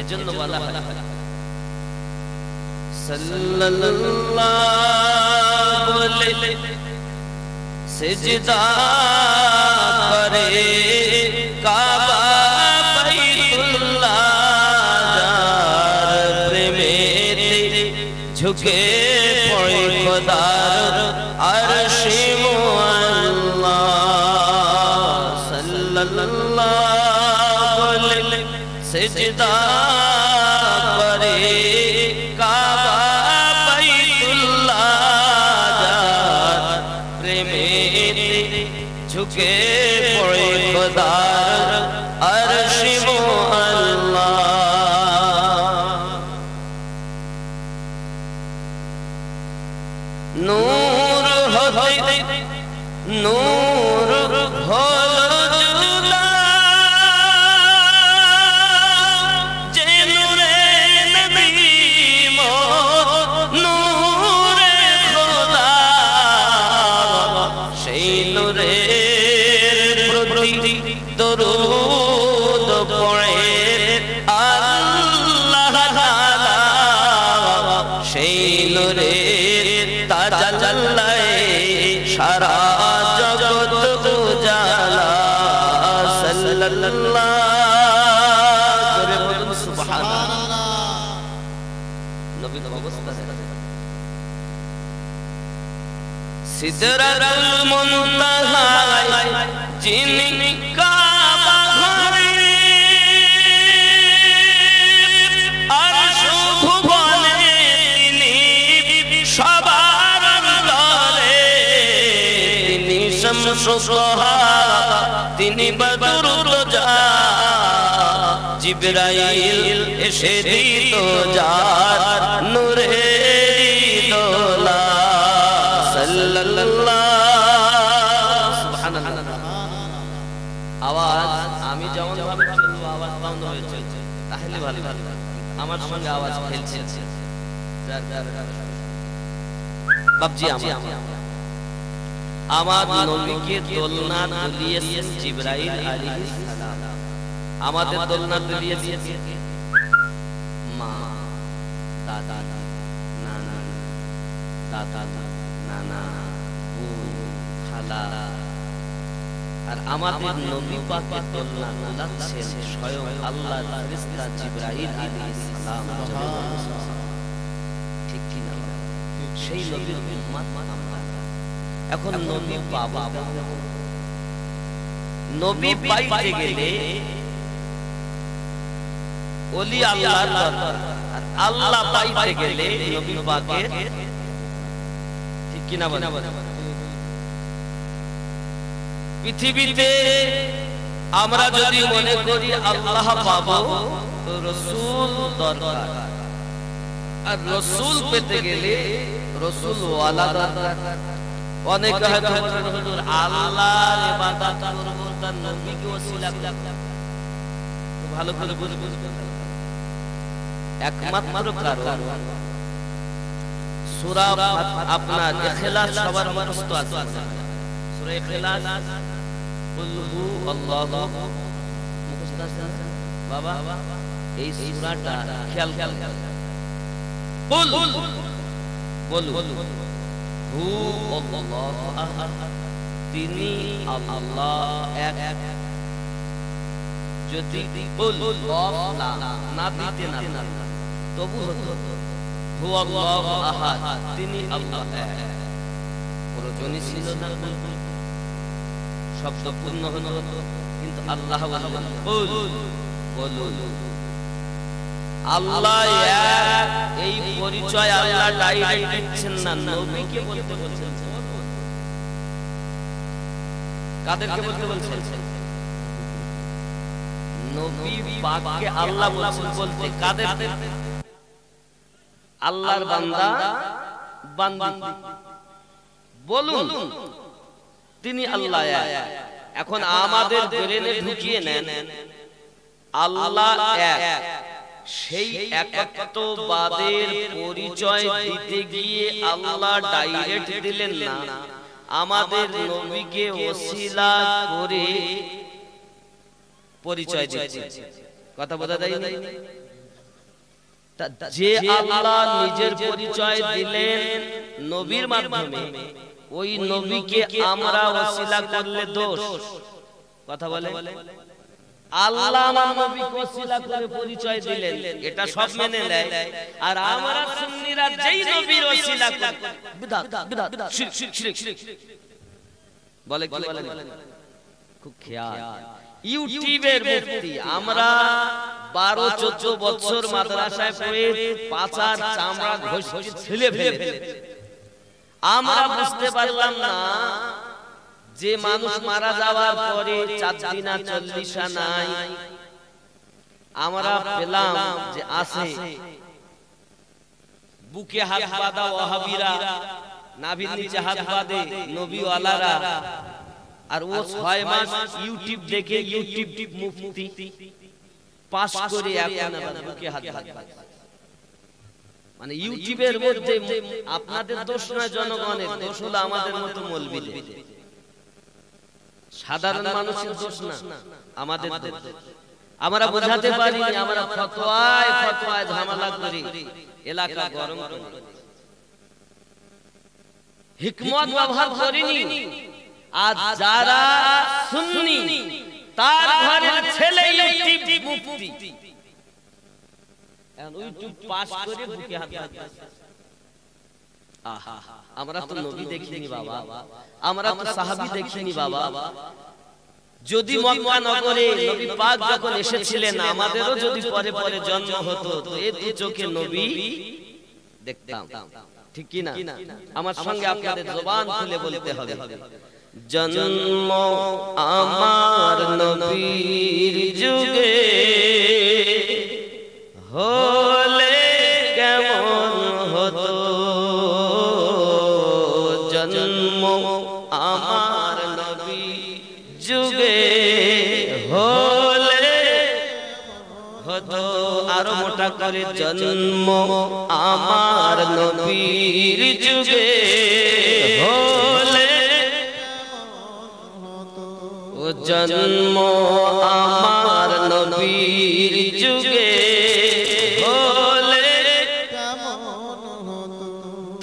এজন্য বলা হয় সাল্লাল্লাহু বলে সিজদা করে কাবা বাইতুল্লাহ যার প্রেমেতে ঝুঁকে পড়ে খোদার আরশে মুআল্লা সাল্লাল্লাহু বলে সিজদা করে কাবা বাইতুল্লাহ যার প্রেমেতে ঝুঁকে পড়ে খোদার আরশে মুআল্লা নূর হতে নূর হলো জুদা যে নূরে নবী নূরে খোদা সেই নূরের প্রতি দরুদ পড়ে আল্লাহ তাআলা সেই নূরের তাজাল্লায়ে সারা জগৎ উজালা সাল্লাল্লাহু আলাইহি সুবহানাল্লাহ নবী অবস্থা সিদরাতুল মুনতাহায় যিনি কাবা ঘরে আরশ ভুবনে তিনি সবার অন্তরে তিনি শামসুস সুহা তিনি বদরুল দুজা জিবরাইল এসে দিত যার নূরের দোলা সাল্লাল্লাহু সুবহানাল্লাহ আওয়াজ আমি যেমন ভাবে চলবো আওয়াজ বন্ধ হয়ে চলছে তাহলে ভালো আমার সঙ্গে আওয়াজ খেলছে বাবজি আমার নবীকে দোলনা দুলিয়েছেন জিবরাইল আলাইহিস সালাম আমাদের দোলনা দুলিয়েছেন মা দাদা নানা দাদা নানা বোন খালা আর আমাদের নবী পাকের দোলনা দুলাচ্ছেন স্বয়ং আল্লাহর ফেরেশতা জিবরাইল আলাইহিস সালাম ঠিক কি না সেই নবীর উম্মত আমরা এখন নবী বাবা নবী পাইতে গেলে ওলি আল্লাহর দরকার আর আল্লাহ পাইতে গেলে নবী পাকের ঠিক কি না বলেন পৃথিবীতে আমরা যদি মনে করি আল্লাহ পাবো তো রাসূল দরকার আর রাসূল পেতে গেলে রাসূল ওয়ালা দরকার অনেক হয়তো হুজুর আল্লাহর ইবাদত করব তার নবীকে ওসিলা তো ভালো করে বুঝবেন একমাত্র কারণ সূরা আপনার ইখলাস সবার মুখস্থ আছে সূরা ইখলাস কুল হু আল্লাহু মুখস্থ আছে বাবা এই সূরাটা খেয়াল কুল বলুন হু আল্লাহু আহাদ তিনি আল্লাহ এক যদি কুল না দিতে না তবু হতো হু আল্লাহু আহাদ তিনি আল্লাহ এক প্রয়োজনই ছিল না শব্দ পূর্ণ হলো কিন্তু আল্লাহ বললেন কুল বলুন আল্লাহ এক এই পরিচয় আল্লাহ ডাইরেক্ট দিচ্ছেন না নবীকে বলতে বলছেন কাদেরকে বলতে বলছেন নবী পাককে আল্লাহ বলছেন বলতে কাদের আল্লাহর বান্দা বান্দি বলুন তিনি আল্লাহ এক এখন আমাদের ব্রেনে ঢুকিয়ে নেন আল্লাহ এক সেই একত্ববাদের পরিচয় দিতে গিয়ে আল্লাহ ডাইরেক্ট দিলেন না আমাদের নবীকে ওসিলা করে পরিচয় দিচ্ছেন কথা বোঝা যায় না যে আল্লাহ নিজের পরিচয় দিলেন নবীর মাধ্যমে, ওই নবীকে আমরা ওসিলা করলে দোষ। কথা বলে আল্লাহ আমার নবীকে ওসিলা করে পরিচয় দিলেন, এটা সব মেনে নেয়। আর আমরা সুন্নিরা যেই নবীর ওসিলা করি বিদআত বিদআত শিরক শিরক বলে, কি বলে? খুব খেয়াল। ইউটিউবের মুফতি আমরা 12-14 বছর মাদ্রাসায় পড়ে পাচার চামড়া ঘষে ছেলে ফেলে আমরা বুঝতে পারলাম না যে মানুষ মারা যাওয়ার পরে 4 দিন 40 নাই, আমরা পেলাম যে আছে বুকে হাত বাঁধা ওয়াহাবিরা, নাভির নিচে হাত বাঁধে নবীওয়ালারা, আর ও 6 মাস ইউটিউব দেখে ইউটিউব মুফতি পাস করে এখন আবার বুকে হাত বাঁধে। মানে ইউটিউবের মধ্যে আপনাদের দোষ নয়, জনগণের দোষ, হলো আমাদের মতো মৌলবীদের। সাধারণ মানুষের দোষ না, আমাদের দোষ। আমরা বোঝাতে পারিনি, আমরা ফতোয়ায় ফতোয়ায় ঝামেলা করি, এলাকা গরম করি, হিকমত ব্যবহার করিনি। আর যারা সুন্নি তার ঘরের ছেলে ইউটিউব মুফতি, ইউটিউব পাস করে বুকে হাত বাঁধে। আহা, আমরা তো নবী দেখিনি বাবা, আমরা তো সাহাবী দেখিনি বাবা। যদি মক্কা নগরে নবী পাক যখন এসেছিলেন, আমাদেরও যদি পরে পরে জন্ম হতো, তো এই দু চোখে নবী দেখতাম, ঠিক কি না? আমার সঙ্গে আপনাদের জবান খুলে বলতে হবে, জন্ম আমার নবীর যুগে হলে কেমন হতো, জন্ম আমার নবীর যুগে হলে হতো। আরো মোটা করে, জন্ম আমার নবীর যুগে হলে, ও জন্ম আমার নবীর যুগে হলে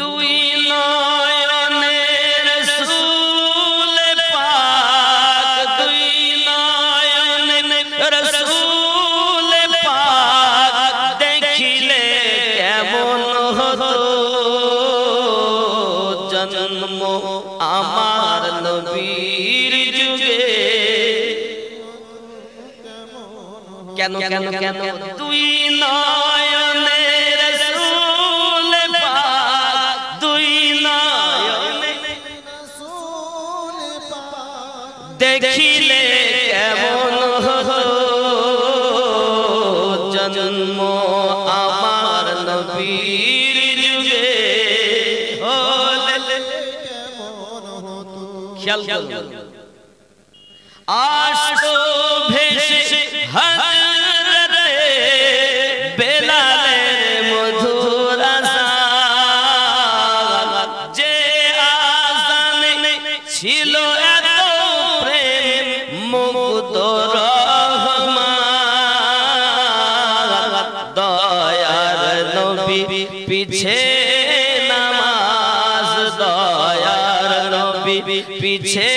দুই নয়নের রাসূল পাক, দুই নয়নের রাসূল পাক দেখিলে কেমন হতো, জন্ম আমার নবীর যুগে। কেন কেন কেন? দুই নয়নের রাসূল পাক, দুই নয়নের রাসূল পাক দেখিলে কেমন হতো, জন্ম আমার নবীর যুগে হলে কেমন হতো। খেয়াল করুন, আসতো ভেসে হযরতে বেলালের মধুর আযান, যে আযানে ছিল এত প্রেম মুগ্ধ রহমান, দয়ার নবী পিছে নামাজ, দয়ার নবী পিছে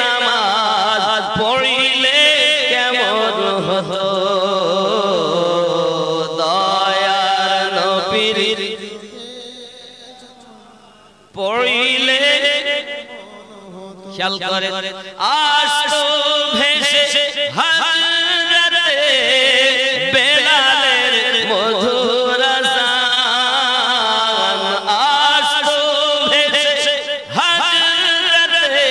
নামাজ পড়িলে কেমন হতো, দয়ার নবীর পড়িলে। খেয়াল করে, আসতো ভেসে হযরতে বেলালের মধুর আযান, আসতো ভেসে হযরতে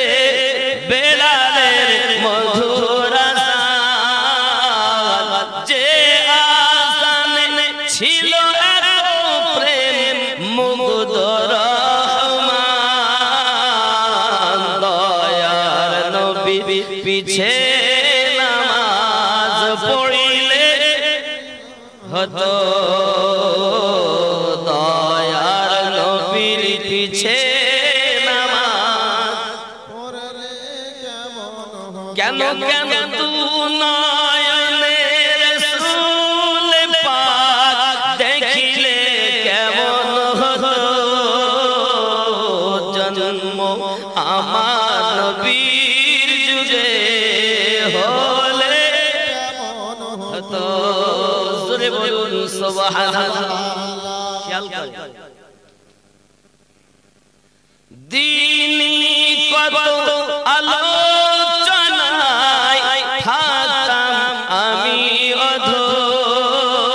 বেলালের মধুর আযান, যে আযানে ছিল এত প্রেম মুগ্ধ রহমান, দয়ার নবী পিছে নামাজ পড়িলে হতো, দয়ার নবীর পিছে নামাজ পড়লে কেমন হতো। কেন কেন? দু নয়নের রাসূল পাক হতো। জোরে বলুন সুবহানাল্লাহ। খেয়াল করেন দিনী কত আলোচনায় থাকতাম আমি অধম,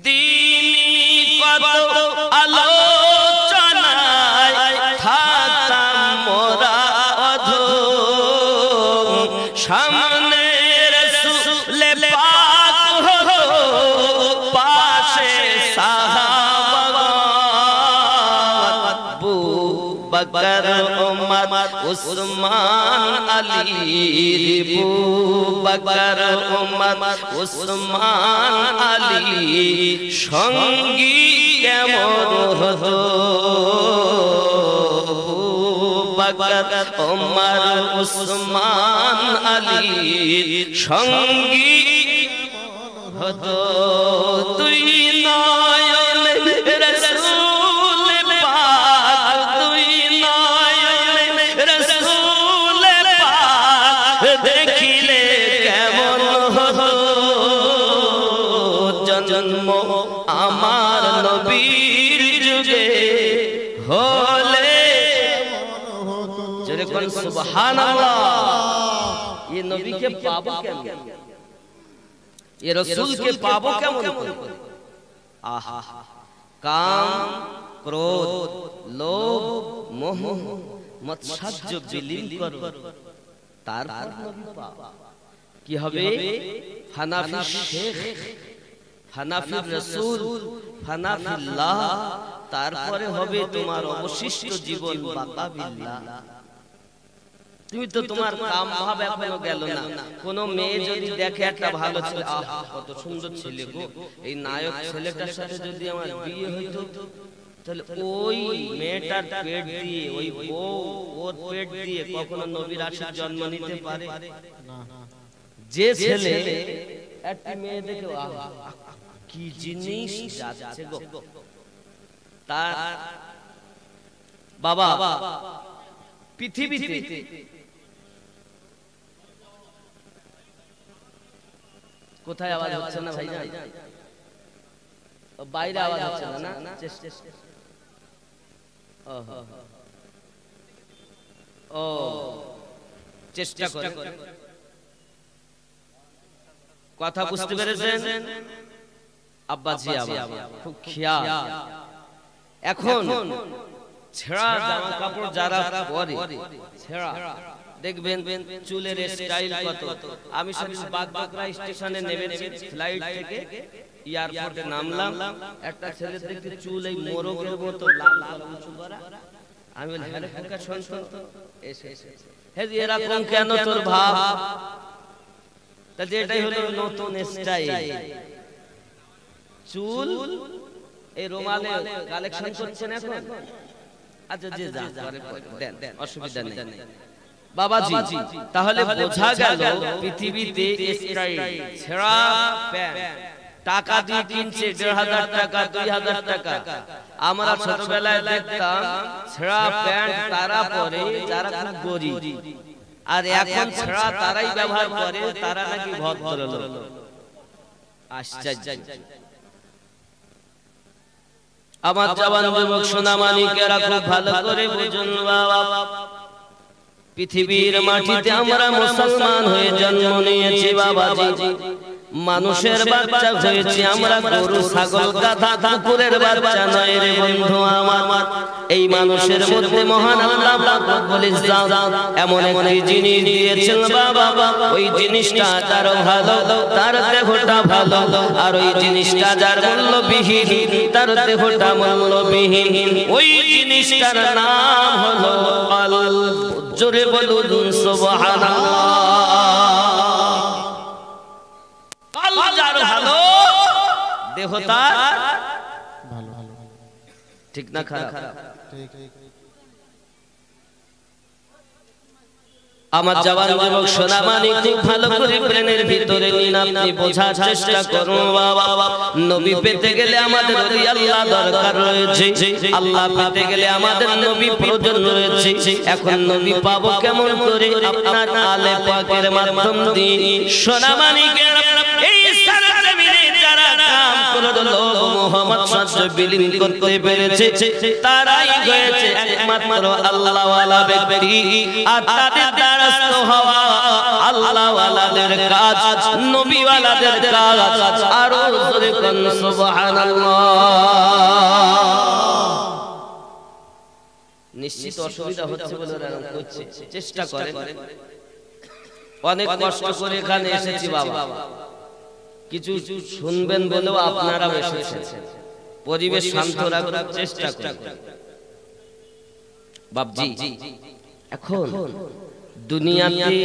দিনী কত আলোচনায় থাকতাম মোরা অধম, সামনে রাসূলে পাক হতো পাশে বকর উমর উসমান আলী, বু বকর উমর উসমান আলী সঙ্গী কেমন হতো, বকর উমর উসমান আলী সঙ্গী হতো। তুই নয়ন রাসূল পাক, তুই নয়ন রাসূল পাক দেখিলে কেমন হতো, জন্ম আমার নবীর যুগে হলে যেরকম সুবহানাল্লাহ। ये नबी के पाबो কেমন, ये रसूल के पाबो কেমন? आहा, काम क्रोध लोभ मोह मत्सर्য বিলীন করো, তারপর নবী পাবা। কি হবে? হানাফি শেখ, হানাফি রাসূল, হানাফিল্লাহ, তারপরে হবে তোমার অবশিষ্ট জীবন বাকা বিল্লাহ। তুমি তো তোমার কাম ভাব এখনো গেল না। কোন মেয়ে যদি দেখে একটা ভালো ছেলে, আহা কত সুন্দর ছেলে গো, এই নায়ক ছেলেটার সাথে যদি আমার বিয়ে হইতো, তাহলে ওই মেয়েটার পেট দিয়ে, ওই বউ ওর পেট দিয়ে কখনো নবীর আশিক জন্ম নিতে পারে না। যে ছেলে একটা মেয়ে দেখে আহা কি জিনিস যাচ্ছে গো, তার বাবা পৃথিবীতে কোথায় আওয়াজ হচ্ছে না ভাই? বাইরে আওয়াজ হচ্ছে না? ও চেষ্টা করে কথা বুঝতে পেরেছেন আব্বাজি? খুব খেয়াল। এখন ছেঁড়া জামা কাপড় যারা পরে, ছেঁড়া দেখবেন চুলের স্টাইল কত। আমি সেদিন বাগডোগরা স্টেশনে নেমেছি, ফ্লাইট থেকে এয়ারপোর্টে নামলাম, একটা ছেলে দেখতে চুল এই মোরগের মতো লাল উঁচু করা। আমি বলি হ্যাঁ খোকা শোন তো, এসে হে এরকম কেন তোর ভাব? তাহলে এটাই হলো নতুন স্টাইল। চুল এই রুমালে কালেকশন করছেন এখন। আচ্ছা যে যা করে দেন, অসুবিধা নেই বাবাজি। তাহলে বোঝা গেল পৃথিবীতে স্টাইল, ছেঁড়া প্যান্ট টাকা দিয়ে কিনছে ১,৫০০ টাকা ২,০০০ টাকা। আমরা ছোটবেলায় দেখতাম ছেঁড়া প্যান্ট তারা পরে যারা খুব গরিব, আর এখন ছেঁড়া তারাই ব্যবহার করে তারা নাকি ভদ্রলোক। আশ্চর্য। আমার জওয়ান যুবক সোনামানিকেরা খুব ভালো করে বুঝুন বাবা, পৃথিবীর মাটিতে আমরা মুসলমান হয়ে জন্ম নিয়েছি বাবাজি। মানুষের বাচ্চা হয়েছি আমরা, গরু ছাগল গাধা কুকুরের বাচ্চা নয় রে বন্ধু আমার। এই মানুষের মধ্যে মহান আল্লাহ রাব্বুল ইজ্জাত এমন একটি জিনিস দিয়েছেন বাবা, ওই জিনিসটা তার ভালো, তার দেহটা ভালো, আর ওই জিনিসটা যার মূল্যবিহীন, তার দেহটা মূল্যবিহীন। ওই জিনিসটার নাম হলো কলব। জোরে বলুন সুবহানাল্লাহ। যার ভালো দেহ তার ভালো, ঠিক না খারাপ? আমার জওয়ান যুবক সোনামানি খুব ভালো করে ব্রেনের ভিতরে নিন, আপনি বোঝার চেষ্টা করুন বাবা। নবী পেতে গেলে আমাদের ওলি আল্লাহ দরকার রয়েছে, আল্লাহ পেতে গেলে আমাদের নবী প্রয়োজন রয়েছে। এখন নবী পাবো কেমন করে? আপনার আলে পাকের মাধ্যম দিয়ে। সোনামানিকে এই সারা জমিনে যারা কাম করে লোক মুহাম্মদ সাল্লাল্লাহু বিলীন করতে পেরেছে, তারাই হয়েছে একমাত্র আল্লাহ ওয়ালা ব্যক্তি। আর তাদের দ্বারস্থ হওয়া আল্লাহ ওয়ালাদের কাজ, নবী ওয়ালাদের কাজ। আর জোরে কোন সুবহানাল্লাহ। নিশ্চিত অসুবিধা হচ্ছে বলে এরকম করছে, চেষ্টা করেন। অনেক কষ্ট করে এখানে এসেছি বাবা, কিছু শুনবেন বলেও আপনারা এসেছেন। পরিবেশ শান্ত রাখার চেষ্টা করুন বাবজি। এখন দুনিয়াতে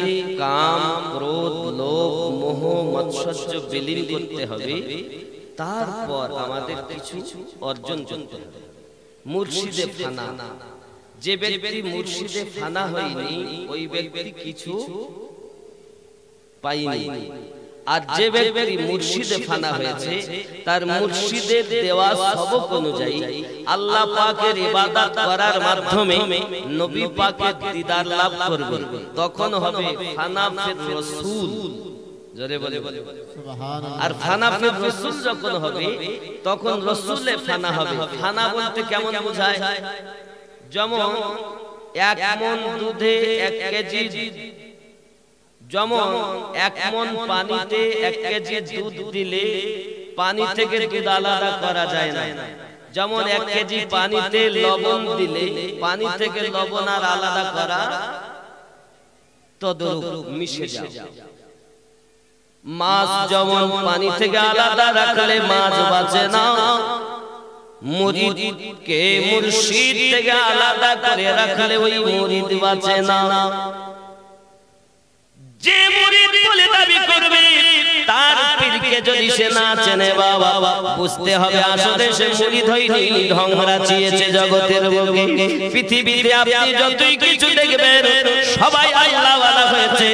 কাম, ক্রোধ, লোভ, মোহ, মাৎসর্য বিলীন করতে হবে। তারপর আমাদের কিছু অর্জন করতে হবে। মুর্শিদে ফানা, যে ব্যক্তি মুর্শিদে ফানা হয়নি ওই ব্যক্তি কিছু পায়নি। আর যে ব্যক্তি মুর্শিদে ফানা হয়েছে তার মুর্শিদের দেওয়া সবক অনুযায়ী আল্লাহ পাকের ইবাদত করার মাধ্যমে নবী পাকের দিদার লাভ করবে। তখন হবে ফানা ফির রাসূল। জোরে বলে সুবহানাল্লাহ। আর ফানা ফির রাসূল যখন হবে তখন রাসূলে ফানা হবে। ফানা বলতে কেমন বোঝায়? যেমন 1 মণ দুধে 1 কেজি, যেমন 1 মণ পানিতে 1 কেজি দুধ দিলে পানি থেকে দুধ আলাদা করা যায় না। যেমন 1 কেজি পানিতে লবণ দিলে পানি থেকে লবণ আর আলাদা করা তদ্রূপ মিশে যায়। মাছ যেমন পানি থেকে আলাদা রাখলে মাছ বাঁচে না, মুরিদকে মুর্শিদ থেকে আলাদা করে রাখলে ওই মুরিদ বাঁচে না। যে মুরিদ বলে দাবি করবে তার পীরকে যদি সে না চেনে বাবা, বুঝতে হবে আসলে সে মুরিদ হয়নি, ঢং রাচিয়েছে জগতের বুকে। পৃথিবীতে আপনি যতই কিছু দেখবেন সবাই আল্লাহ ওয়ালা হয়েছে,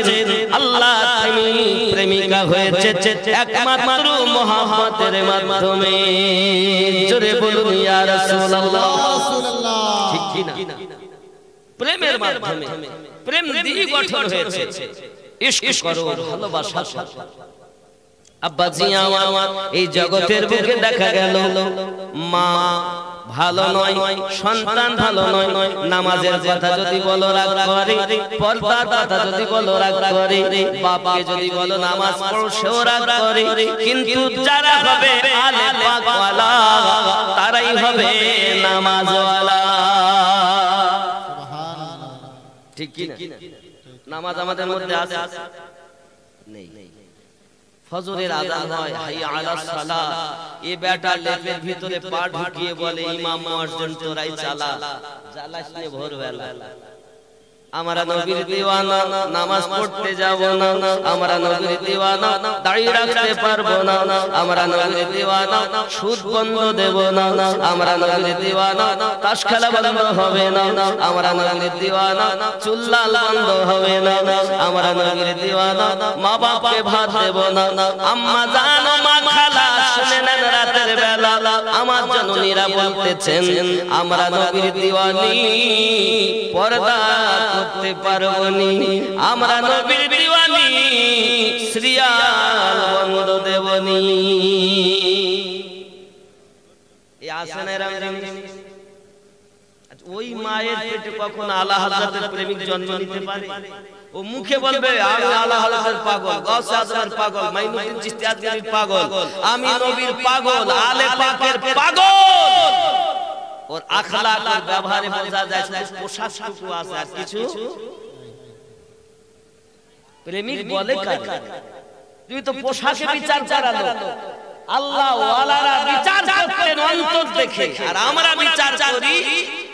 আল্লাহ প্রেমিকা হয়েছে একমাত্র মুহাম্মদের মাধ্যমে। জোরে বলুন ইয়া রাসূলুল্লাহ। ঠিক কি না? প্রেমের মাধ্যমে, প্রেম দিয়ে গঠন হয়েছে। ইশক করো, ভালোবাসা। আব্বাজি আমার এই জগতের বুকে দেখা গেল মা ভালো নয়, সন্তান ভালো নয়, নামাজের কথা যদি বলো রাগ করে, পর্দার কথা যদি বলো রাগ করে, বাপকে যদি বলো নামাজ পড়ো সেও রাগ করে। কিন্তু যারা হবে আলে পাক ওয়ালা তারাই হবে নামাজওয়ালা। সুবহানাল্লাহ। ঠিক কি না? নামাজ আমাদের মধ্যে আছে নেই। ফজরের আযান হয়, হাইয়া আলাস সালাত, এ বেটা লেপের ভিতরে পা ঢুকিয়ে বলে ইমাম মুয়াজ্জিন তোরাই চালা, জ্বালাস নে ভোরবেলা। আমরা নবীর দিওয়ানা, নামাজ পড়তে যাব না। আমরা নবীর দিওয়ানা, দাড়ি রাখতে পারবো না। আমরা নবীর দিওয়ানা, সুদ বন্ধ দেব না। আমরা নবীর দিওয়ানা, তাস খেলা বন্ধ হবে না। আমরা নবীর দিওয়ানা, চুল লাল বন্ধ হবে না। আমরা নবীর দিওয়ানা, মা বাপকে ভাত দেব না। আম্মা জানো মা খালা শুনে নেন রাতের বেলা আমার জননীরা বলতেছেন আমরা নবীর দিওয়ানি, পর্দা করতে পারবনি। আমরা নবীর দিওয়ানি, সিরিয়াল বন্ধ দেবনি। এই আসেনের ওই মায়ের পেটে কখন আলা হযরতের প্রেমিক জন্ম নিতে পারে? ও মুখে বলবে আমি আলা হযরতের পাগল, গাউসে আজমের পাগল, মাইনুদ্দিন চিশতি আজমিরির পাগল, আমি নবীর পাগল, আলে পাকের পাগল। ওর আখলাক আর ব্যবহারে বোঝা যায় শুধু পোশাকটুকু আছে আর কিছু। প্রেমিক বলে কার? তুই তো পোশাকে বিচার করালো। আল্লাহ ওয়ালারা বিচার করেন অন্তর দেখে, আর আমরা বিচার করি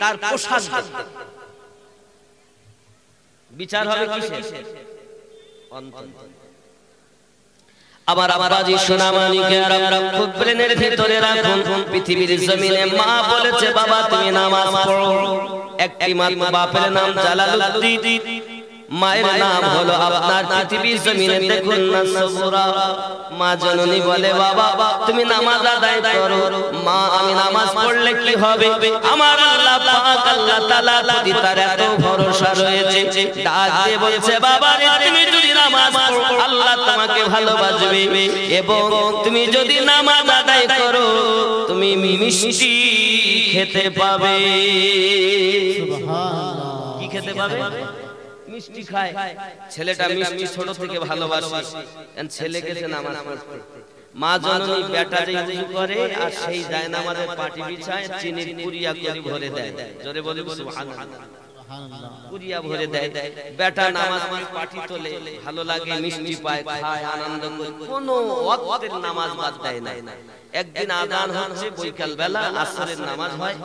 তার পোশাক দেখে। বিচার হবে কিসের? অন্তর। আমার আব্বাজি সোনামানিকে আর খুব ব্রেনের ভিতরে রাখুন। পৃথিবীর জমিনে মা বলেছে বাবা তুমি নামাজ পড়ো। একটি মাত্র বাপের নাম জালালউদ্দিন, মায়ের নাম হলো আপনার পৃথিবী জমিনে দেখুন না সবুরা। মা জননী বলে বাবা তুমি নামাজ আদায় করো। মা আমি নামাজ পড়লে কি হবে? আমার আল্লাহ পাক আল্লাহ তাআলা প্রতি তার এত ভরসা রয়েছে, ডাক দিয়ে বলছে বাবা রে তুমি যদি নামাজ পড়ো আল্লাহ তোমাকে ভালোবাসবে, এবং তুমি যদি নামাজ আদায় করো তুমি মিষ্টি খেতে পাবে। সুবহানাল্লাহ। কি খেতে পাবে? মিষ্টি খায়। ছেলেটা মিষ্টি ছোট থেকে ভালোবাসে, ছেলেকে সে নামাজ পড়তে। মা জননী বেটা যে উযু করে আর সেই যায় নামাজের পাটি বিছায় চিনির পুরিয়া করে ভরে দেয়। জোরে বলে সুবহানাল্লাহ। পুরিয়া ভরে দেয়। বেটা নামাজ পড়ে পাটি তোলে, ভালো লাগে, মিষ্টি পায়, খায়, আনন্দ করে, কোনো ওয়াক্তের নামাজ বাদ দেয় না। একদিন আযান হচ্ছে বৈকাল বেলা, আসরের নামাজ হয়।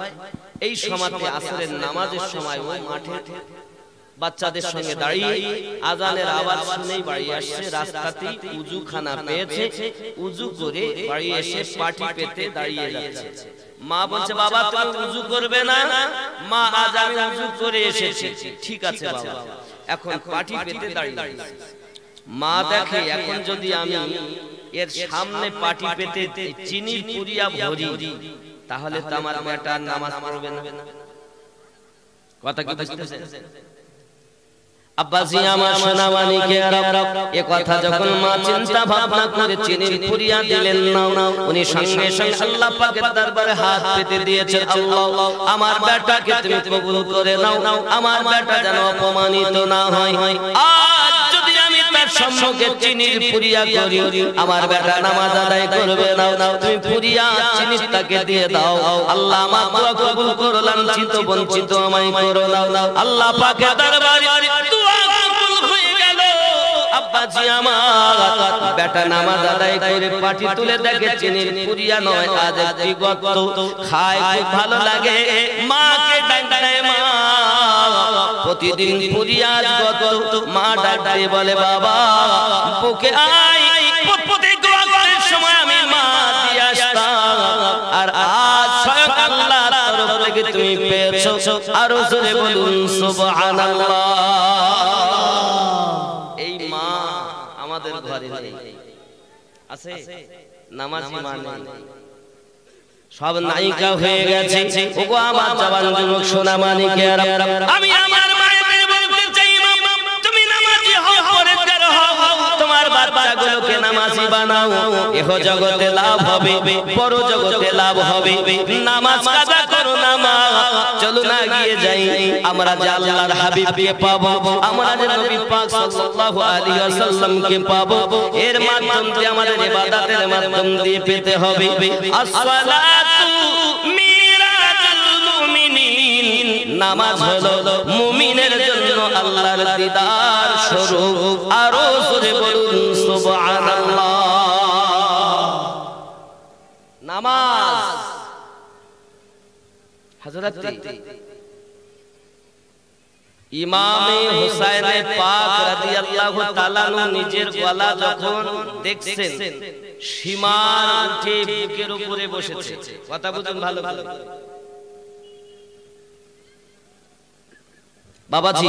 এই সময়তে আসরের নামাজের সময় ওই মাঠে বাচ্চাদের সঙ্গে দাঁড়িয়ে আযানের আওয়াজ শুনেই বাড়ি আসছে। রাস্তাতেই উযুখানা পেয়েছে, উযু করে বাড়ি এসে পাটি পেতে দাঁড়িয়ে যাচ্ছে। মা বলছে বাবা তুমি উযু করবে না? মা আজ আমি উযু করে এসেছি। ঠিক আছে বাবা। এখন পাটি পেতে দাঁড়িয়ে। মা দেখে এখন যদি আমি এর সামনে পাটি পেতে চিনির পুরিয়া ভরি তাহলে তো আমার বেটা নামাজ পড়বে না। কথা কি বুঝতেছেন? আব্বাজি আমার সোনা মানিকেরা, এ কথা যখন মা চিন্তা ভাবনা করে চিনির পুরিয়া দিলেন না, উনি সঙ্গে সঙ্গে আল্লাহ পাকের দরবারে হাত পেতে দিয়েছেন। আল্লাহ আমার বেটাকে তুমি কবুল করে নাও, আমার বেটা যেন অপমানিত না হয়। আজ যদি আমি তার সম্মুখে চিনির পুরিয়া করি আমার বেটা নামাজ আদায় করবে না, তুমি পুরিয়া চিনিটাকে দিয়ে দাও। আল্লাহ আমার দোয়া কবুল করো, লাঞ্ছিত বঞ্চিত আমায় করো না। আল্লাহ পাকের দরবারে আব্বাজি আমার বেটা নামাজ আদায় করে পাটি তুলে দেখে চিনির পুরিয়া নয়, আজ একটি গর্ত খায়, খুব ভালো লাগে। মাকে ডাক দেয়, মা প্রতিদিন পুরিয়া গর্ত। মা ডাক দিয়ে বলে বাবা বুকে আয়, প্রত্যেক ওয়াক্তের সময় আমি মা দিয়ে আসতাম, আর আজ স্বয়ং আল্লাহর তরফ থেকে তুমি পেয়েছো। আরো জোরে বলুন সুবহানাল্লাহ। ঘরে নেই, আছে নামাজি মা নেই, সব নায়িকা হয়ে গেছে। ওগো আমার জওয়ান যুবক সোনা মানিকেরা, আমি আমার মায়েদের বলতে চাই তুমি নামাজি হও, পরেজগার হও, তোমার বাচ্চাগুলোকে নামাজি বানাও। ইহ জগতে লাভ হবে, পর জগতে লাভ হবে। নামাজ কাজা করো না মা। চলো না গিয়ে যাই, আমরা যে আল্লাহর হাবিবকে পাবো, আমরা যে নবী পাক সাল্লাল্লাহু আলাইহি ওয়াসাল্লামকে পাবো। এর মাধ্যম দিয়ে আমাদের ইবাদতের মাধ্যম দিয়ে পেতে হবে। আসসালাতু মিরাজুল মুমিনিন, নামাজ হলো মুমিনের জন্য আল্লাহর দিদার স্বরূপ। আরো জোরে বলুন সুবহানাল্লাহ। নামাজ হযরত ইমামে হুসাইন পাক রাদিয়াল্লাহু তাআলা নিজের গলা যখন দেখছেন সীমার উঠে বুকের উপরে বসেছে। কথা বুঝুন ভালো ভালো বাবাজি,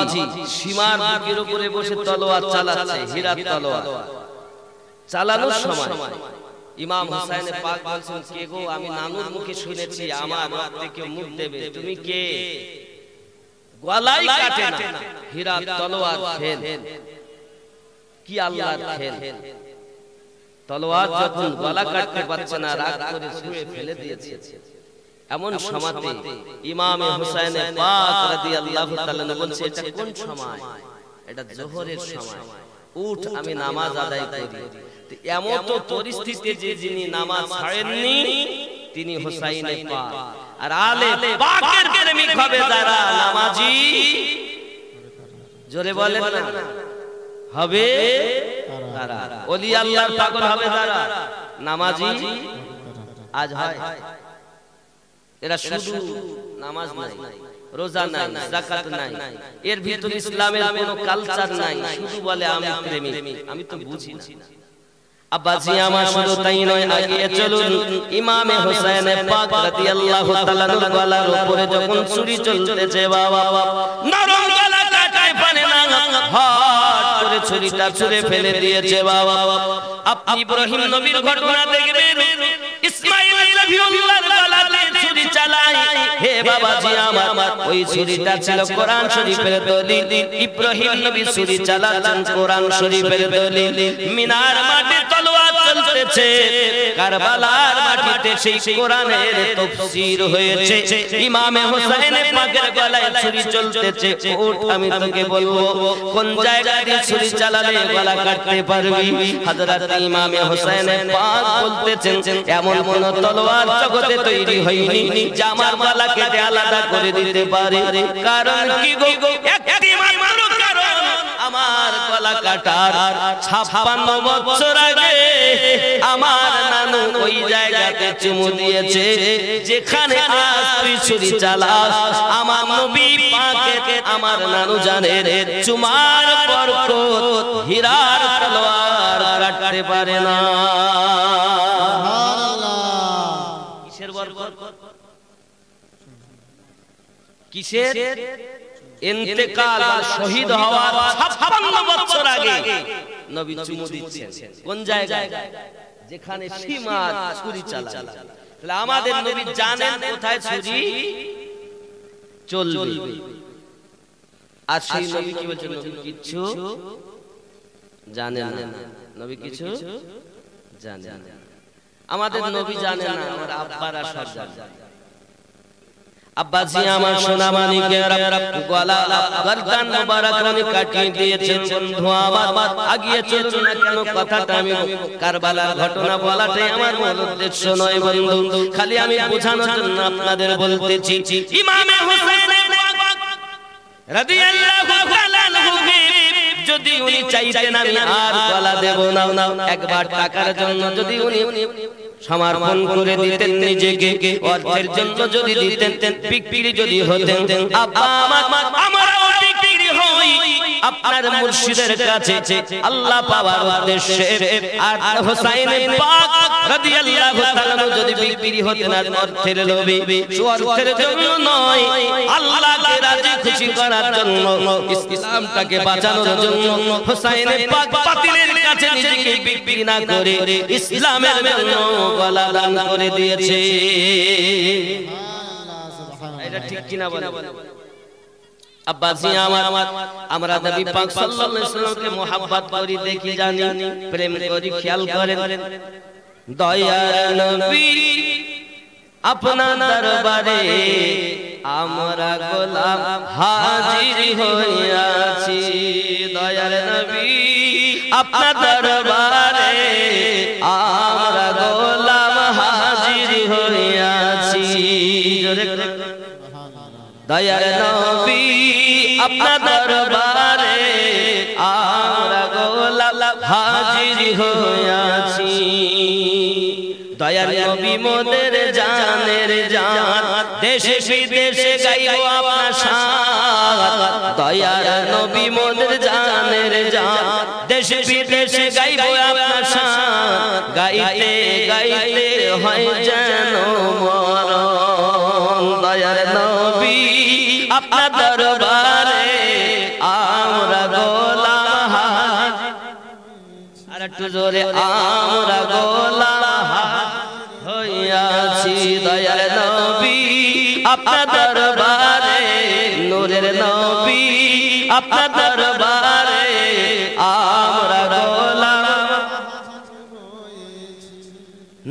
সীমার বুকের উপরে বসে তলোয়ার চালাচ্ছে, হীরার তলোয়ার চালানোর সময় ইমাম হুসাইন পাক বলছেন কে গো? আমি নানুর মুখে শুনেছি আমার রক্তে কেউ মুখ দেবে, তুমি কে? গলাই কাটে না, হীরার তলোয়ার ফেল। কি আল্লাহর খেল! তলোয়ার যখন গলা কাটতে পারছে না, রাগ করে ছুঁড়ে ফেলে দিয়েছে। এমন সময়তে ইমামে হুসাইন পাক রাদিয়াল্লাহু তাআলা বলছে এটা কোন সময়? এটা যোহরের সময়, উঠ আমি নামাজ আদায় করি। এমন তো পরিস্থিতিতে যে যিনি নামাজ ছাড়েননি তিনি হুসাইন পাক। আর আলে পাকের প্রেমিক হবে যারা নামাজি, জোরে বলেন না, হবে তারা। ওলি আল্লাহর পাগল হবে যারা নামাজি। আজ হয় এরা শুধু নামাজ নাই, রোজা নাই, যাকাত নাই, এর ভিতর ইসলামের কোনো কালচার নাই, শুধু বলে আমি প্রেমিক। আমি তো বুঝি না আব্বাজি আমার, শুধু তাই নয়, আগিয়ে চলুন। ইমামে হুসাইন পাক রাদিয়াল্লাহু তাআলার গলার উপরে যখন ছুরি চলতেছে, বাবা নরম গলা কাটায় পানে না হট করে ছুরিটা ছুঁড়ে ফেলে দিয়েছে বাবা আপনি ইব্রাহিম নবীর ঘটনা দেখবেন ইসমাঈল নবীর গলাতে ছুরি চালায় হে বাবাজি আমার ওই ছুরিটা ছিল কোরআন শরীফের দলিল ইব্রাহিম নবী ছুরি চালাতেন কোরআন শরীফের দলিল মিনার মাঠে তলোয়ার চলতেছে কারবালার মাটিতে সেই কোরআনের তাফসীর হয়েছে ইমামে হোসেন পাকের গলায় ছুরি চলতেছে ওঠ আমি তোকে বলবো কোন জায়গা দিয়ে ছুরি চালালে গলা কাটতে পারবি হযরত ইমামে হোসেন পাক বলতেছেন এমন কোন তলোয়ার জগতে তৈরি হয়নি যে আমার গলা কেটে আলাদা করে দিতে পারে কারণ কি গো একটি মাত্র কারণ আমার গলা কাটার 56 বছর আগে আমার নানু ওই জায়গাতে চুমু দিয়েছে যেখানে আজ তুই ছুরি চালাস আমার নবী পাকে আমার নানু জানে চুমার বরকত হীরার তলোয়ার কাটতে পারে না কিসের বরকত কিসের ইন্তেকাল শহীদ হওয়ার 56 বছর আগে নবী চুমু দিচ্ছেন কোন জায়গায় যেখানে সীমা ছুরি চালায় তাহলে আমাদের নবী জানেন কোথায় ছুরি চলবে আর সেই নবী কি বলছেন নবী কিছু জানেন না নবী কিছু জানেন না আমাদের নবী জানেন না আমার আব্বারা সব জানেন আব্বাজি আমার সোনা মানিকের গলা গর্দান মোবারক আমি কাটিয়ে দিয়েছেন বন্ধু আমার আগিয়ে চলুন না কেন কথাটা আমি কারবালার ঘটনা বলাটাই আমার মূল উদ্দেশ্য নয় বন্ধু খালি আমি বোঝানোর জন্য আপনাদের বলতেছি ইমামে হোসেন রাদিয়াল্লাহু তাআলা আনহু যদি উনি চাইতেন আমি আর গলা দেব না একবার টাকার জন্য যদি উনি সমর্পণ করে দিতেন নিজেকে অর্থের জন্য যদি দিতেন বিক্রি যদি হতেন আব্বা আমারও বিক্রি হই আপনার মুর্শিদের কাছে আল্লাহ পাওয়ার উদ্দেশ্যে আর হোসেন পাক রাদিয়াল্লাহু তাআলা যদি বিক্রি হতেন আর অর্থের লোভে অর্থের জন্য নয় আল্লাহকে রাজি খুশি করার জন্য ইসলামটাকে বাঁচানোর জন্য হোসেন পাক বাতিলের কাছে নিজেকে বিক্রি না করে ইসলামের জন্য গলা দান করে দিয়েছে এটা ঠিক কিনা বলেন আব্বাজি আমার আমরা নবী পাক সাল্লাল্লাহু আলাইহি ওয়াসাল্লামকে মুহাব্বত করি দেখি জানি প্রেম করি খেয়াল করেন দয়ার নবী আপনার দরবারে আমরা গোলাম হাজির হইয়াছি দয়ার নবী আপনার দরবারে আমরা গোলাম হাজির হইয়াছি দয়ার নবী আপনার দরবারে আমরা গোলাম হাজির হইয়াছি দয়ার নবী মোদের জানের জান দেশে বিদেশে গাইবো আপনার শান দয়ার নবী মোদের জানের জান দেশে বিদেশে গাইবো আপনার শান গাইতে গাইতে হয় যেন মরণ দয়ার নবী আপনার দরবারে আমরা গোলাম হাজির আর একটু জোরে আমরা গোলাম হইয়াছি দয়ার নবী আপনার দরবারে নূরের নবী আপনার দরবারে আমরা গোলাম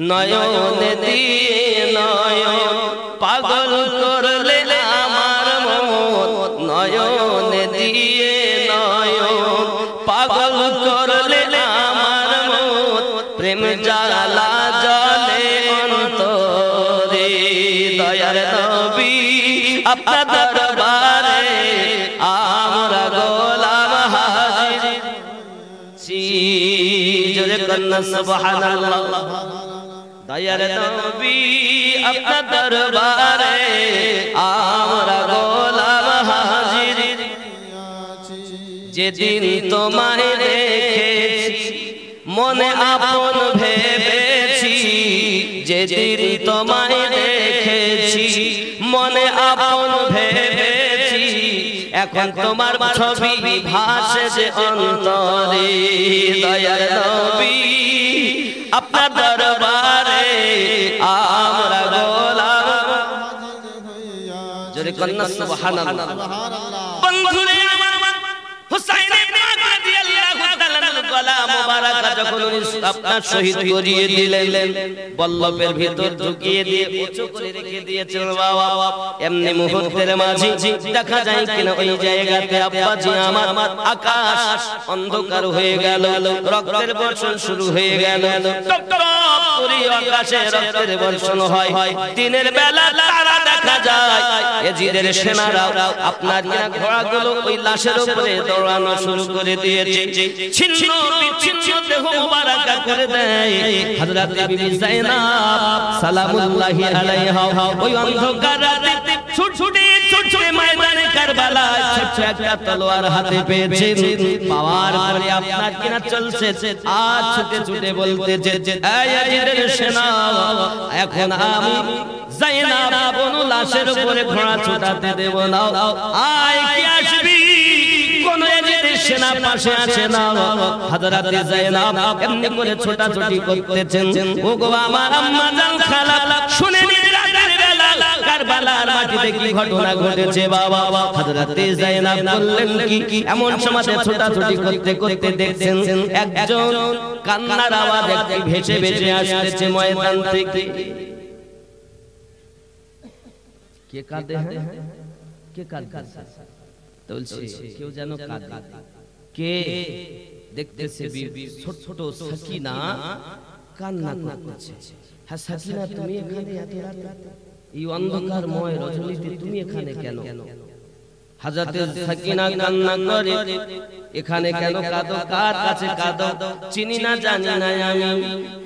নয়ন দিয়ে নয়ন পাগল করলে আমার মন নয়ন দিয়ে নয়ন পাগল করলে আমার মন প্রেম জ্বালা জলে অন্তরে দয়ার নবী আপনার দরবারে আমরা গোলাম হাজির জোরে কন্না সুবহানাল্লাহ দয়ার নবী আপনার দরবারে আমরা গোলাম হাজির যেদিন তোমায় দেখেছি মনে আপন ভেবেছি যেদিন তোমায় দেখেছি মনে আপন ভেবেছি এখন তোমার ছবি ভাসে যে অন্তরে দয়ার নবী আপনার দরবারে আমরা গোলাম জোরে কন্না সুবহানাল্লাহ বন্ধুরে আমার হুসাইন ইবনে আলী রাদিয়াল্লাহু তাআলা গলা মুবারাকা যখন আপনার শহীদ করিয়ে দিলেন বল্লভের ভিতর ঢুকিয়ে দিয়ে উঁচু করে রেখে দিয়েছেন বাবা এমনি মুহূর্তের মাঝে দেখা যায় কিনা ওই জায়গাতে আব্বাজি আমার আকাশ অন্ধকার হয়ে গেল রক্তের বর্ষণ শুরু হয়ে গেল টপ টপ করে আকাশে রক্তের বর্ষণ হয় দিনের বেলা তারা দেখা যায় ইয়াজিদের সেনারা আপনার কিনা ঘোড়াগুলো ওই লাশের উপরে দৌড়ানো শুরু করে দিয়েছে ছিন্ন বিচ্ছিন্ন দেহ মুবারাকা করে দেয় হযরত বিবি যায়েনব সালামুল্লাহি আলাইহা ওই অন্ধকার রাতে ছুটছুটে ময়দানে কারবালা ছোট্ট একটা তলোয়ার হাতে পেয়েছে পাওয়ার পরে আপনার কিনা চলছে আর ছুটে ছুটে বলতেছে এই ইয়াজিদের সেনা এখন আমি যায়েনব কোন লাশের উপরে ঘোড়া ছোটাতে দেব না আয় কি আসবি কোন ইয়াজিদের সেনা পাশে আছে না হযরত যায়েনব এমনি করে ছোটাছুটি করতেছেন ওগো আমার আম্মা জান খালা শুনে নিন রাতের বেলা কারবালার মাটিতে কি ঘটনা ঘটেছে বাবা হযরত যায়েনব বললেন কি এমন সময় ছোটাছুটি করতে করতে দেখছেন একজন কান্নার আওয়াজ একটি ভেসে ভেসে আসছে ময়দান থেকে কে কাঁদে কে কাঁদছে বলছে কেউ যেন কাঁদে কে দেখতেছে বিবি ছোট ছোট সাকিনা কান্না করছে হ্যাঁ সাকিনা তুমি এখানে এত রাতে এই অন্ধকারময় রজনীতে তুমি এখানে কেন হযরত সাকিনা কান্না করে এখানে কেন কাঁদো কার কাছে কাঁদো চিনি না জানি না আমি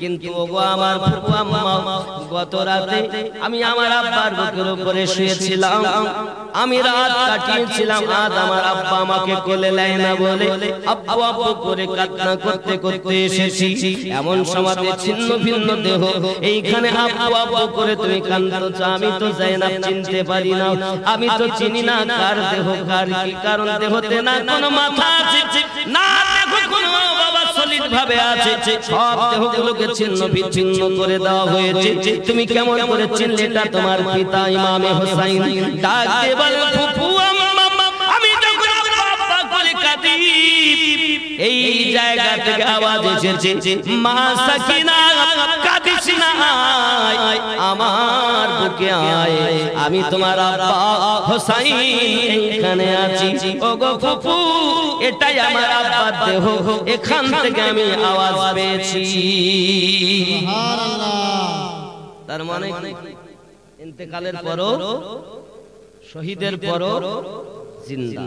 কিন্তু ওগো আমার ফুফু আম্মা গত রাতে আমি আমার আব্বার বুকের উপরে শুয়েছিলাম আমি রাত কাটিয়েছিলাম আজ আমার আব্বা আমাকে কোলে নেয় না বলে আব্বু আব্বু করে কান্না করতে করতে এসেছি এমন সময় ছিন্ন ভিন্ন দেহ এইখানে আব্বু আব্বু করে তুমি কাঁদছো আমি তো যায়েনব চিনতে পারি না আমি তো চিনি না কার দেহ কার কি কারণ দেহতে না কোনো মাথা আছে না দেখো কোন বাবা সলিড ভাবে আছে সব দেহগুলোকে ছিন্ন বিচ্ছিন্ন করে দেওয়া হয়েছে তুমি কেমন করে চিনলে এটা তোমার পিতা ইমামে হোসাইন ডাক দিয়ে বলে ফুফু আম্মা আমি যখন আব্বা করে কাঁদি এই জায়গা থেকে আওয়াজ এসেছে মা সাকিনা কাঁদিস না আমার বুকে আয় আমি তোমার আব্বা হোসাইন এখানে আছি ওগো ফুফু এটাই আমার আব্বার দেহ এখান থেকে আমি আওয়াজ পেয়েছি সুবহানাল্লাহ তার মানে ইন্তেকালের পরও শহীদের পরও জিন্দা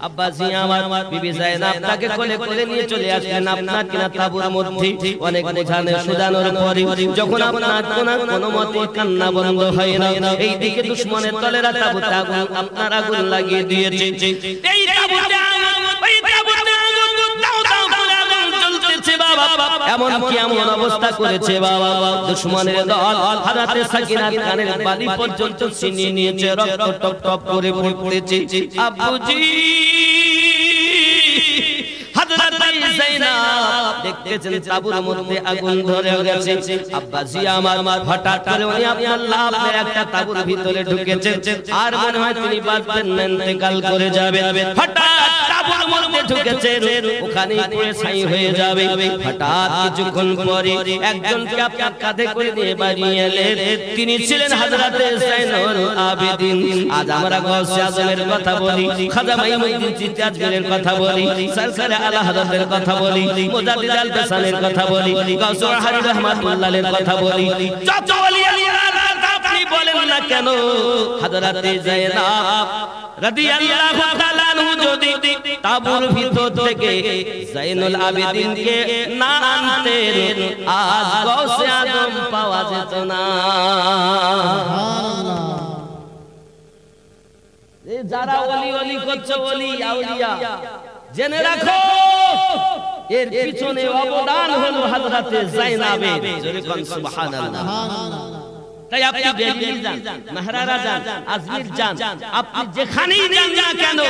আব্বাজি আমার বিবি যায়েনব তাকে কোলে কোলে নিয়ে চলে আসলেন আপনার কিনা তাঁবুর মধ্যে অনেক বোঝানো সুজানোর পরে যখন আপনার কোনো মতে কান্না বন্ধ হয় না এইদিকে দুশমনের দলেরা তাঁবুতে আগুন আপনার আগুন লাগিয়ে দিয়েছে এই তাঁবুতে ওই তাঁবুতে আগুন দাও দাও করে আগুন জ্বলতেছে বাবা এমন কি এমন অবস্থা করেছে বাবা দুশমনের দল হযরত সাকিনার কানের বালি পর্যন্ত ছিনিয়ে নিয়েছে রক্ত টপ টপ করে পড়তেছে আব্বুজি হযরত যায়েনব দেখতেছেন তাঁবুর মধ্যে আগুন ধরে গেছে আব্বাজি আমার হঠাৎ করে উনি আপনার লাভের একটা তাঁবুর ভিতরে ঢুকেছেন আর মনে হয় তিনি বাঁচবেন না ইন্তেকাল করে যাবেন হঠাৎ তাঁবুর মধ্যে ঢুকেছেন ওখানে পুরো ছাই হয়ে যাবে হঠাৎ কিছুক্ষণ পরে একজনকে আপনার কাঁধে করে নিয়ে বাড়ি এলেন তিনি ছিলেন হযরত যায়েনুল আবেদিন আজ আমরা গাউসে আজমের কথা বলি খাজা মাইমুদ্দিন চিশতি আজমেরের কথা বলি সরকারে আলা হযরতের কথা বলি মুজাদ্দিদ আল হাসানের কথা বলি গাউসুল হারি রাহমাতুল্লাহের কথা বলি যত ওলি আল্লাহর কথা আপনি বলেন না কেন হযরত যায়েনব রাদিয়াল্লাহু তাআলা আনহু যদি তাঁবুর ভিতর থেকে যায়েনুল আবেদিনকে না আনতেন আজ গাউসে আজম পাওয়া যেত না সুবহানাল্লাহ এই যারা ওলি ওলি করছে ওলি আউলিয়া জেনে রাখো এর পিছনে অবদান হলো হযরত যায়েনবের জোরে কোন সুবহানাল্লাহ তাই আপনি বেরিয়ে যান, মেহরারা যান, আজমির যান, আপনি যেখানেই যান না কেন,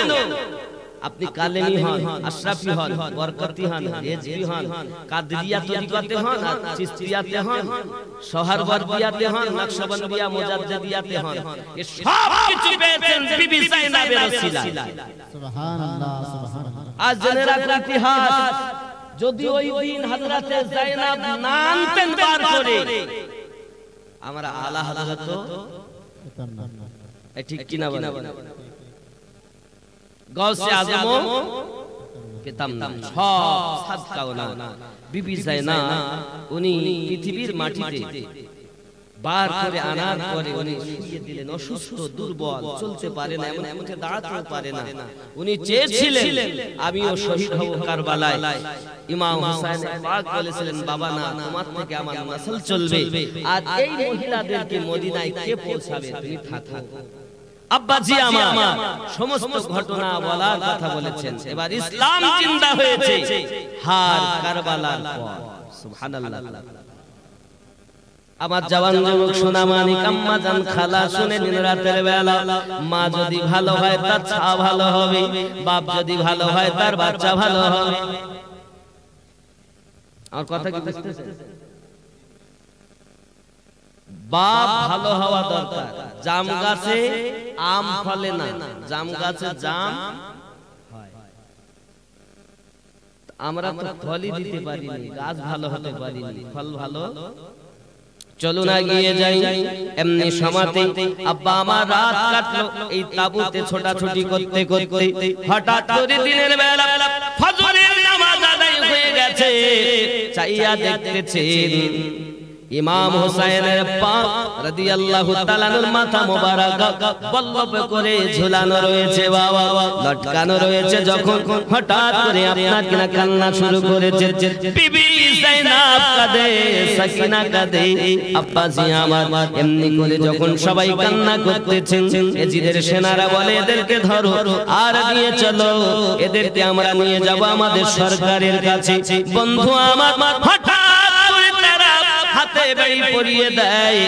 আপনি কালেমি হন, আশরাফি হন, বরকতি হন, রেজভি হন, কাদরিয়া তরিকতে হন, চিশতিয়াতে হন, সোহরওয়ার্দিয়াতে হন, নকশবন্দিয়া মুজাদ্দিদিয়াতে হন, এই সব কিছু পেয়েছেন বিবি যায়েনাবের ওসিলায়। সুবহানাল্লাহ, সুবহানাল্লাহ। আজ জেনে রাখুন ইতিহাস, যদি ওই দিন হযরতে যায়েনাব না আনতেন বার করে, আমরা আলা হযরত ঠিক কি না বলেন, গাউসে আজমও পেতাম না, সব সাদকাও না। বিবি যায়েনাব উনি পৃথিবীর মাটিতে বার করে আনার পরে উনি শুইয়ে দিলেন, অসুস্থ, দুর্বল, চলতে পারে না, এমন এমনকি দাঁড়াতেও পারে না। উনি চেয়েছিলেন আমিও শহীদ হব কারবালায়। ইমাম হুসাইন পাক বলেছিলেন, বাবা না, তোমার থেকে আমার নসল চলবে, আর এই মহিলাদেরকে মদিনায় কে পৌঁছাবে, তুমি থাকো। আব্বাজি আমার সমস্ত ঘটনা বলার কথা বলেছেন। এবার ইসলাম জিন্দা হয়েছে হার কারবালার পর। সুবহানাল্লাহ। আমার জওয়ান যুবক সোনামানি আম্মা জান, খালা শুনে নিন, রাতের বেলা মা যদি ভালো হয় তার ছা ভালো হবে, বাপ যদি ভালো হয় তার বাচ্চা ভালো হবে। আর কথা কি বুঝতেছেন? বাপ ভালো হওয়া দরকার। জাম গাছে আম ফলে না, জাম গাছে জাম হয়। আমরা তো ফলই দিতে পারিনি, গাছ ভালো হতে পারিনি, ফল ভালো। চলুন এগিয়ে যাই। এমনি সমাতে আব্বা আমার রাত কাটলো এই তাবুতে ছোটাছুটি করতে করতে। হঠাৎ করে দিনের বেলা ফজরের নামাজ আদায় হয়ে গেছে, চাইয়া দেখতেছেন ইমাম হুসাইনের পা রাদিয়াল্লাহু তাআলা আনহুর মাথা মোবারক বল্লভ করে ঝুলানো রয়েছে, বাবা লটকানো রয়েছে। যখন হঠাৎ করে আপনার কিনা কান্না শুরু করেছে, বিবি যায়েনাব কাঁদে, সাকিনা কাঁদে, আব্বাজি আমার। এমনি করে যখন সবাই কান্না করতেছেন, এজিদের সেনারা বলে এদেরকে ধরো আর নিয়ে চলো, এদেরকে আমরা নিয়ে যাব আমাদের সরকারের কাছে। বন্ধু আমার, হঠাৎ হাতে বেড়ি পরিয়ে দেয়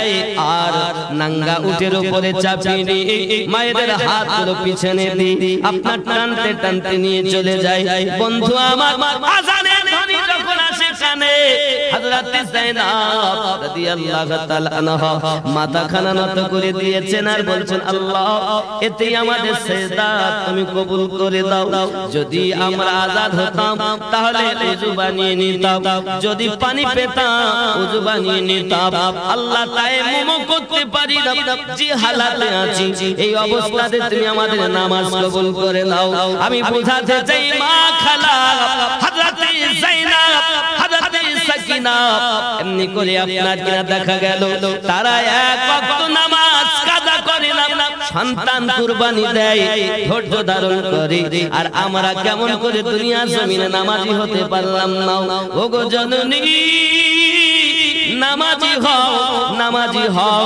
আর নাঙ্গা উটের উপরে চাপিয়ে দিয়ে মায়েদের হাতগুলো পিছনে দিয়ে আপনার টানতে টানতে নিয়ে চলে যায়। বন্ধু আমার, আজানের ধ্বনি যখন আসে কানে, হযরত যায়েনাব রাদিয়াল্লাহু তাআলা আনহা মাথাখানা নত করে দিয়েছেন আর বলছেন, আল্লাহ এতে আমাদের সিজদা তুমি কবুল করে দাও। যদি আমরা আজাদ হতাম তাহলে ওযু বানিয়ে নিতাম, যদি পানি পেতাম ওযু বানিয়ে নিতাম। আল্লাহ তায়াম্মুম করতে পারি না, যে হালাতে আছি এই অবস্থাতে তুমি আমাদের নামাজ কবুল করে নাও। আমি বোঝাতে চাই মা, খালা, হযরত যায়েনাব, হযরত সাকিনা, এমনি করে আপনার কিনা দেখা গেল তারা এক ওয়াক্ত নামাজ কাজা করে না, সন্তান কুরবানি দেয়, ধৈর্য ধারণ করে। আর আমরা কেমন করে দুনিয়া জমিনে নামাজি হতে পারলাম না? ওগো জননী, নামাজি হও, নামাজি হও,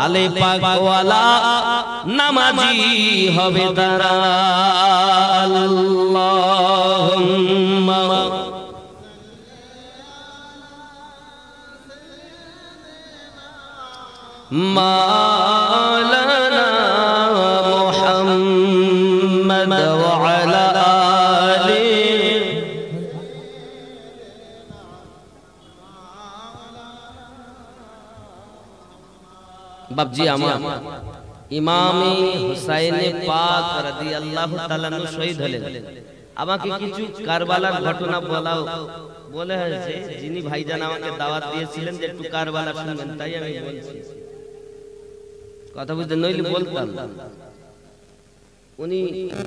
আলে পাক ওয়ালা নামাজি হবে তারা। আল্লাহুম্মা মাওলানা মুহাম্মদ ওয়া আলা আলি। বাবজি আমার ইমামে হুসাইনে পাক রাদিয়াল্লাহু তাআলা আনহু শহীদ হলেন। আমাকে কিছু কারবালার ঘটনা বলে হয়েছে, যিনি ভাইজান আমাকে দাওয়াত দিয়েছিলেন যে একটু কারবালা শুনবেন, তাই আমি বলছি। কথা বুঝতে নইলে বলতাম। উনি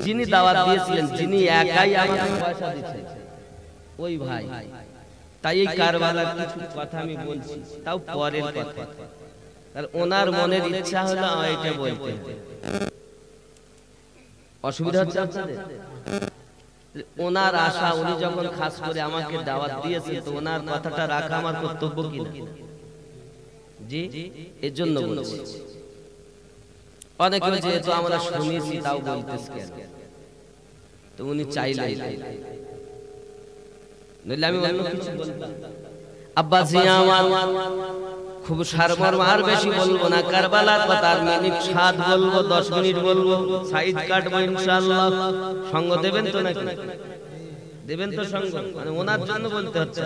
যিনি দাওয়াত দিয়েছিলেন, যিনি একাই আমাকে পয়সা দিয়েছেন, ওই ভাই। তাই এই কারবালার কিছু কথা আমি বলছি, তাও পরের কথা। আর ওনার মনের ইচ্ছা হলো এটা বলতে। অসুবিধা হচ্ছে আপনাদের? ওনার আশা, উনি যখন খাস করে আমাকে দাওয়াত দিয়েছেন, তো ওনার কথাটা রাখা আমার কর্তব্য কিনা? জি, এর জন্য বলছি। অনেকে যেহেতু আমরা শুনেছি তাও বলতেছি কেন, তো উনি চাইলেন, নইলে আমি অন্য কিছু বলতাম। আব্বাজি আমার খুব সারমর্ম আর বেশি বলবো না, কারবালার কথা আর মিনিট 7 বলবো, 10 মিনিট বলবো, সাইজ কাটবো ইনশাআল্লাহ। সঙ্গ দেবেন তো নাকি? দেবেন তো সঙ্গ? মানে ওনার জন্য বলতে হচ্ছে।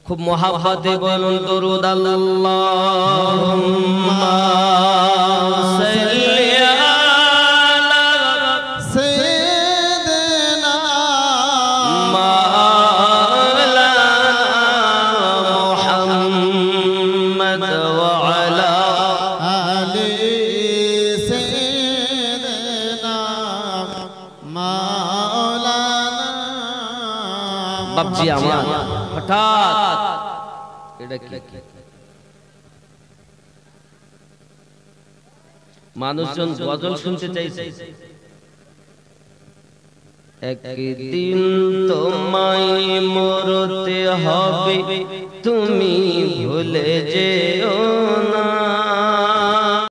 খুব মহাব্বতে বলুন দরুদ আল্লাহুম্মা সাল্লি আলা সাইয়্যিদিনা মাওলানা মুহাম্মদ ওয়া আলা আলি সাইয়্যিদিনা মাওলানা। বাপজি আমার হঠাৎ এটা কি মানুষজন গজল শুনতে চাইছে। একদিন তোমায় মরতে হবে, তুমি ভুলে যেও না।